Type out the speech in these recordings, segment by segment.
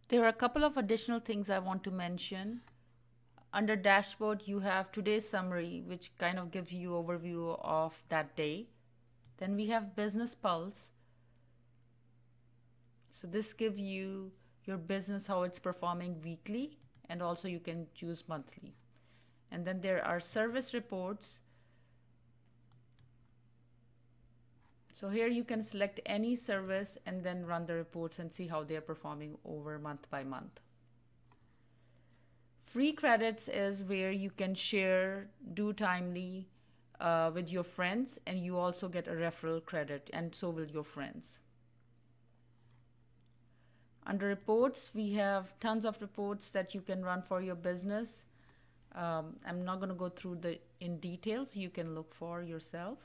There are a couple of additional things I want to mention. Under dashboard, you have today's summary, which kind of gives you overview of that day. Then we have business pulse. So this gives you your business, how it's performing weekly, and also you can choose monthly. And then there are service reports. So here you can select any service and then run the reports and see how they are performing over month by month. Free credits is where you can share, do timely with your friends, and you also get a referral credit, and so will your friends. Under reports, we have tons of reports that you can run for your business. I'm not going to go through the in details. You can look for yourself.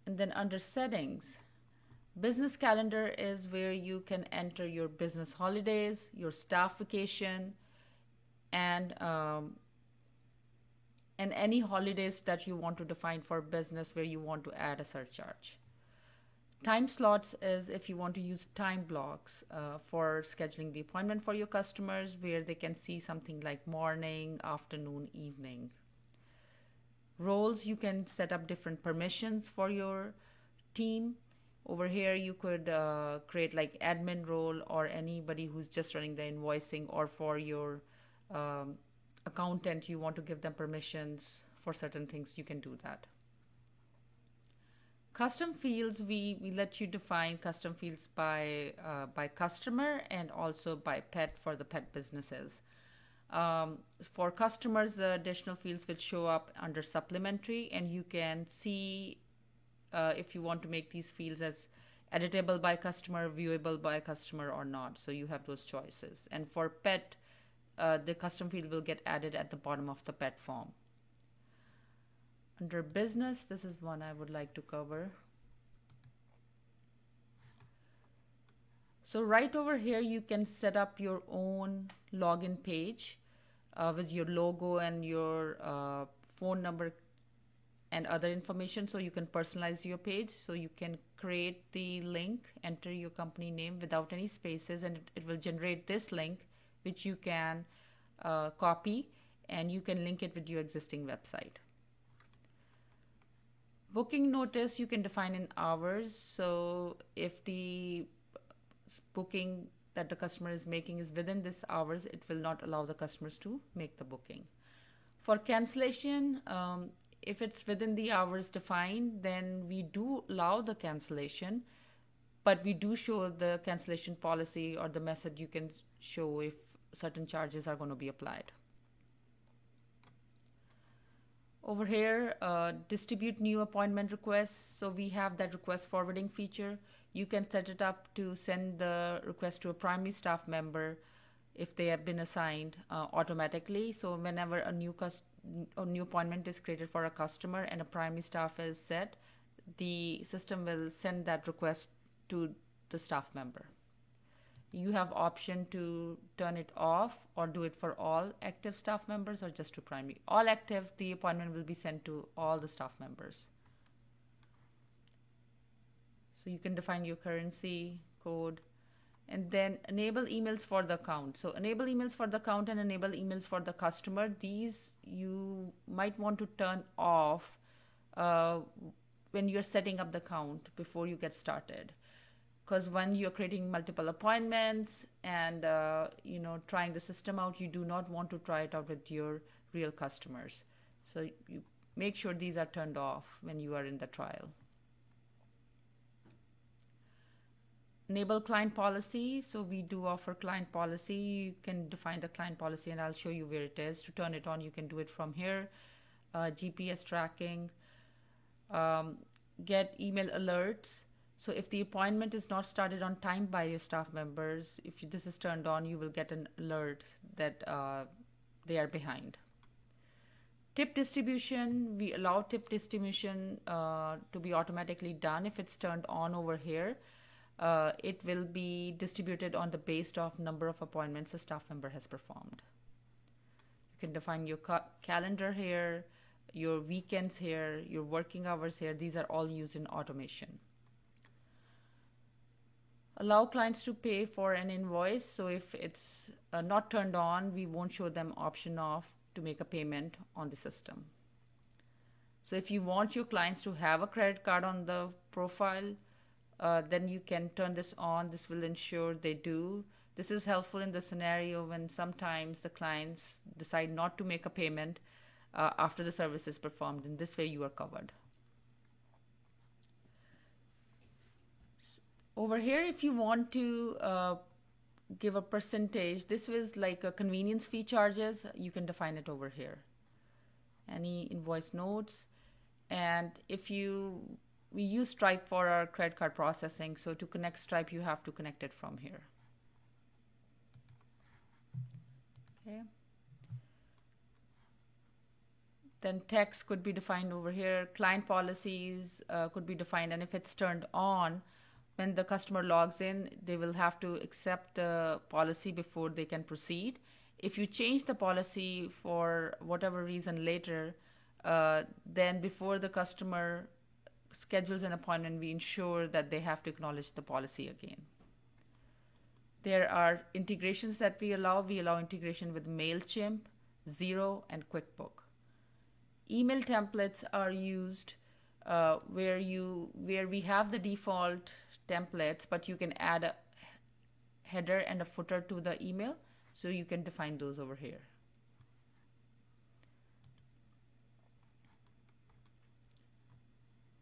And then under settings, business calendar is where you can enter your business holidays, your staff vacation, and any holidays that you want to define for business where you want to add a surcharge. Time slots is if you want to use time blocks for scheduling the appointment for your customers where they can see something like morning, afternoon, evening. Roles, you can set up different permissions for your team. Over here, you could create like admin role or anybody who's just running the invoicing, or for your accountant, you want to give them permissions for certain things, you can do that. Custom fields, we let you define custom fields by customer and also by pet for the pet businesses. For customers, the additional fields will show up under supplementary, and you can see if you want to make these fields as editable by customer, viewable by customer, or not. So you have those choices. And for pet, the custom field will get added at the bottom of the pet form. Under business, this is one I would like to cover. So right over here, you can set up your own login page with your logo and your phone number and other information, so you can personalize your page. So you can create the link, enter your company name without any spaces, and it will generate this link, which you can copy, and you can link it with your existing website. Booking notice, you can define in hours. So if the booking that the customer is making is within this hours, it will not allow the customers to make the booking. For cancellation, if it's within the hours defined, then we do allow the cancellation, but we do show the cancellation policy or the method you can show if certain charges are going to be applied. Over here, distribute new appointment requests. So we have that request forwarding feature. You can set it up to send the request to a primary staff member if they have been assigned automatically. So whenever a new appointment is created for a customer and a primary staff is set, the system will send that request to the staff member. You have option to turn it off or do it for all active staff members or just to primary. All active, the appointment will be sent to all the staff members. So you can define your currency code, and then enable emails for the account. So enable emails for the account and enable emails for the customer. These you might want to turn off when you're setting up the account before you get started. Because when you're creating multiple appointments and trying the system out, you do not want to try it out with your real customers. So you make sure these are turned off when you are in the trial. Enable client policy. So we do offer client policy. You can define the client policy, and I'll show you where it is. To turn it on, you can do it from here. GPS tracking. Get email alerts. So if the appointment is not started on time by your staff members, if this is turned on, you will get an alert that they are behind. Tip distribution, we allow tip distribution to be automatically done. If it's turned on over here, it will be distributed on the based of number of appointments a staff member has performed. You can define your calendar here, your weekends here, your working hours here. These are all used in automation. Allow clients to pay for an invoice. So if it's not turned on, we won't show them option off to make a payment on the system. So if you want your clients to have a credit card on the profile, then you can turn this on. This will ensure they do. This is helpful in the scenario when sometimes the clients decide not to make a payment after the service is performed. In this way, you are covered. Over here, if you want to give a percentage, this was like a convenience fee charges. You can define it over here. Any invoice notes. And if we use Stripe for our credit card processing, so to connect Stripe, you have to connect it from here. Okay. Then text could be defined over here. Client policies could be defined, and if it's turned on, when the customer logs in, they will have to accept the policy before they can proceed. If you change the policy for whatever reason later, then before the customer schedules an appointment, we ensure that they have to acknowledge the policy again. There are integrations that we allow. We allow integration with MailChimp, Xero, and QuickBook. Email templates are used where we have the default templates, but you can add a header and a footer to the email, so you can define those over here.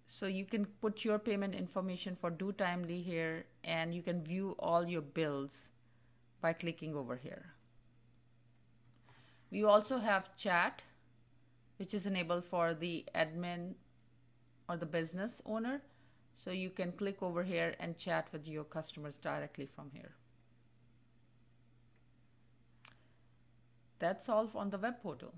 So you can put your payment information for due timely here, and you can view all your bills by clicking over here. We also have chat, which is enabled for the admin or the business owner. So you can click over here and chat with your customers directly from here. That's all on the web portal.